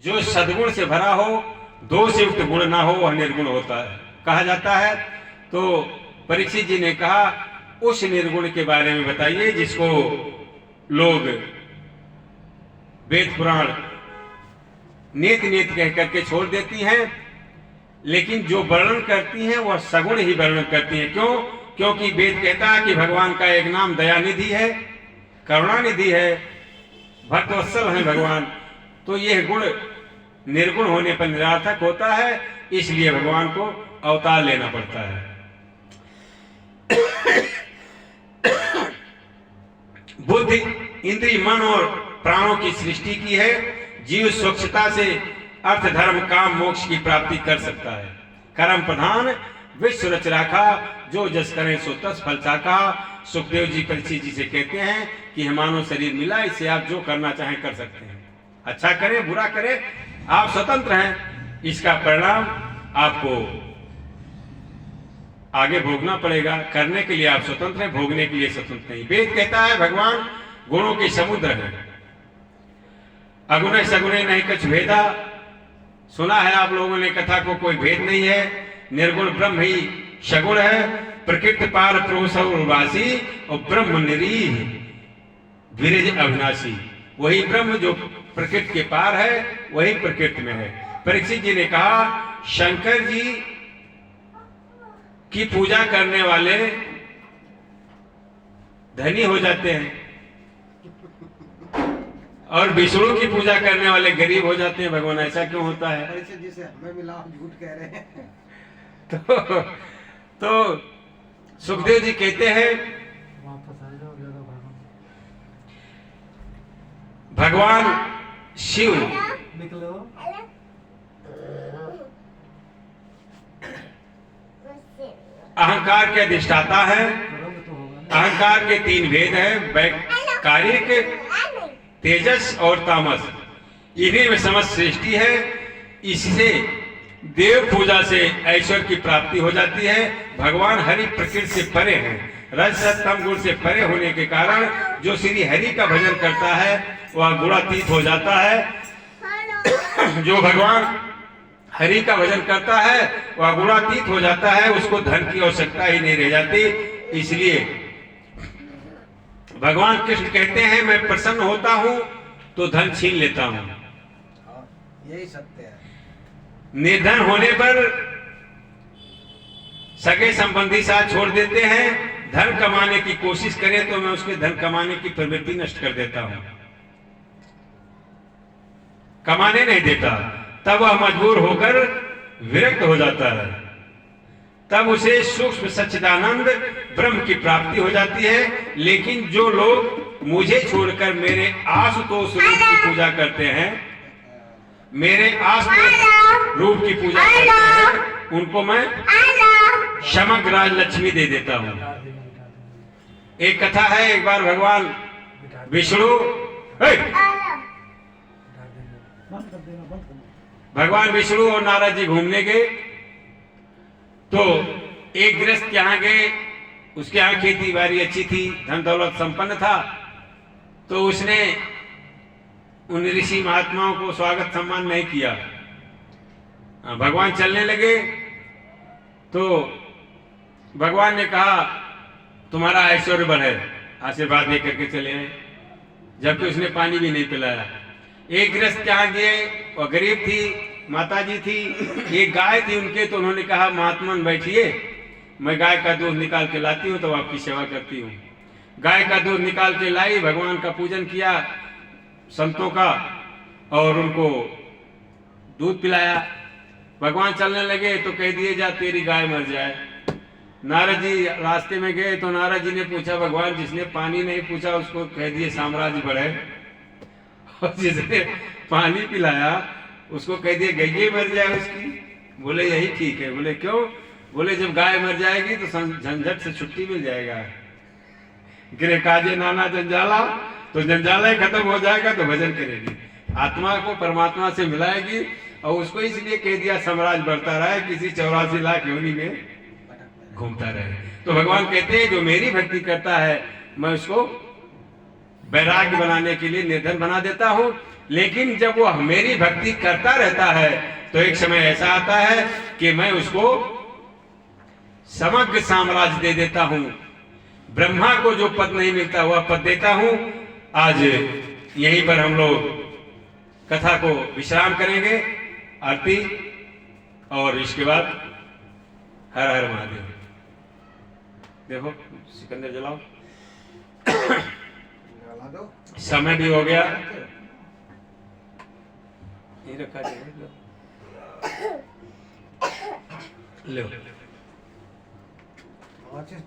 जो सद्गुण से भरा हो, दोष से युक्त गुण ना हो, वह निर्गुण होता है कहा जाता है। तो परीक्षित जी ने कहा उस निर्गुण के बारे में बताइए जिसको लोग वेद पुराण नेत नेत कह करके छोड़ देती हैं, लेकिन जो वर्णन करती हैं वह सगुण ही वर्णन करती हैं। क्यों? क्योंकि वेद कहता है कि भगवान का एक नाम दयानिधि है, करुणानिधि है, भक्तवत्सल है भगवान। तो यह गुण निर्गुण होने पर निरार्थक होता है, इसलिए भगवान को अवतार लेना पड़ता है। बुद्धि, इंद्रिय, मन और प्राणों की सृष्टि की है। जीव स्वच्छता से अर्थ, धर्म, काम, मोक्ष की प्राप्ति कर सकता है। कर्म प्रधान विश्व रच राखा, जो जस करें सो तस फल चाखा। सुखदेव जी परीक्षित जी से कहते हैं कि मानव शरीर मिला, इससे आप जो करना चाहें कर सकते हैं। अच्छा करें बुरा करें, आप स्वतंत्र हैं। इसका परिणाम आपको आगे भोगना पड़ेगा। करने के लिए आप स्वतंत्र हैं, भोगने के लिए स्वतंत्र नहीं। वेद कहता है भगवान गुणों के समुद्र है। अगुणे सगुणे नहीं कुछ भेदा। सुना है आप लोगों ने कथा को, कोई भेद नहीं है। निर्गुण ब्रह्म ही सगुण है। प्रकृति पार प्रोसवासी और ब्रह्म निरीह विरज अविनाशी। वही ब्रह्म जो प्रकृति के पार है, वही प्रकृति में है। परीक्षित जी ने कहा शंकर जी की पूजा करने वाले धनी हो जाते हैं और विष्णु की पूजा करने वाले गरीब हो जाते हैं। भगवान ऐसा क्यों होता है? परीक्षित जी से हमें मिला, हम झूठ कह रहे हैं। तो सुखदेव जी कहते हैं भगवान शिव अहंकार के अधिष्ठाता है। अहंकार के तीन भेद हैं, वैकारिक, तेजस और तामस। इन्हीं में समस्त सृष्टि है। इससे देव पूजा से ऐश्वर्य की प्राप्ति हो जाती है। भगवान हरि प्रकृति से परे हैं। रजस तम गुण से परे होने के कारण जो श्री हरि का भजन करता है वह गुणातीत हो जाता है। जो भगवान हरि का भजन करता है वह गुणातीत हो जाता है, उसको धन की आवश्यकता ही नहीं रह जाती। इसलिए भगवान कृष्ण कहते हैं मैं प्रसन्न होता हूं तो धन छीन लेता हूं। यही सत्य है। निर्धन होने पर सगे संबंधी साथ छोड़ देते हैं। धन कमाने की कोशिश करें तो मैं उसके धन कमाने की प्रवृत्ति नष्ट कर देता हूं, कमाने नहीं देता। तब वह मजबूर होकर विरक्त हो जाता है। तब उसे सूक्ष्म सच्चिदानंद ब्रह्म की प्राप्ति हो जाती है। लेकिन जो लोग मुझे छोड़कर मेरे आशुतोष रूप की पूजा करते हैं, मेरे आशुतोष रूप की पूजा करते हैं, उनको मैं समग्र राज लक्ष्मी दे देता हूं। एक कथा है, एक बार भगवान विष्णु और नारद जी घूमने गए। तो एक गृहस्थ के यहाँ गए, उसके यहाँ खेती बाड़ी अच्छी थी, धन दौलत संपन्न था। तो उसने उन ऋषि महात्माओं को स्वागत सम्मान नहीं किया। भगवान चलने लगे तो भगवान ने कहा तुम्हारा ऐश्वर्य बढ़े, आशीर्वाद लेकर के चले आए, जबकि उसने पानी भी नहीं पिलाया। एक गृहस्थ यहाँ गए और गरीब थी, माता जी थी, एक गाय थी उनके। तो उन्होंने कहा महात्मन बैठिए, मैं गाय का दूध निकाल के लाती हूँ तो आपकी सेवा करती हूँ। गाय का दूध निकाल के लाई, भगवान का पूजन किया संतों का और उनको दूध पिलाया। भगवान चलने लगे तो कह दिए जा तेरी गाय मर जाए। नारद जी रास्ते में गए तो नारद जी ने पूछा भगवान जिसने पानी नहीं पूछा उसको कह दिए साम्राज्य बढ़े, और जिसने पानी पिलाया उसको कह दिए गैये मर जाए उसकी। बोले यही ठीक है। बोले क्यों? बोले जब गाय मर जाएगी तो झंझट से छुट्टी मिल जाएगा। गृह काजे नाना जंजाला, तो जंजाला खत्म हो जाएगा तो भजन करेगी, आत्मा को परमात्मा से मिलाएगी। और उसको इसलिए कह दिया साम्राज्य बढ़ता रहे, किसी 84 लाख योनि में घूमता रहे। तो भगवान कहते हैं जो मेरी भक्ति करता है मैं उसको वैराग्य बनाने के लिए निर्धन बना देता हूं। लेकिन जब वो मेरी भक्ति करता रहता है तो एक समय ऐसा आता है कि मैं उसको समग्र साम्राज्य दे देता हूं। ब्रह्मा को जो पद नहीं मिलता वह पद देता हूं। आज यहीं पर हम लोग कथा को विश्राम करेंगे, आरती, और इसके बाद हर हर महादेव। देखो सिकंदर जलाओ। जला दो। समय भी हो गया। ये रखा जाए, लो। माचिस तो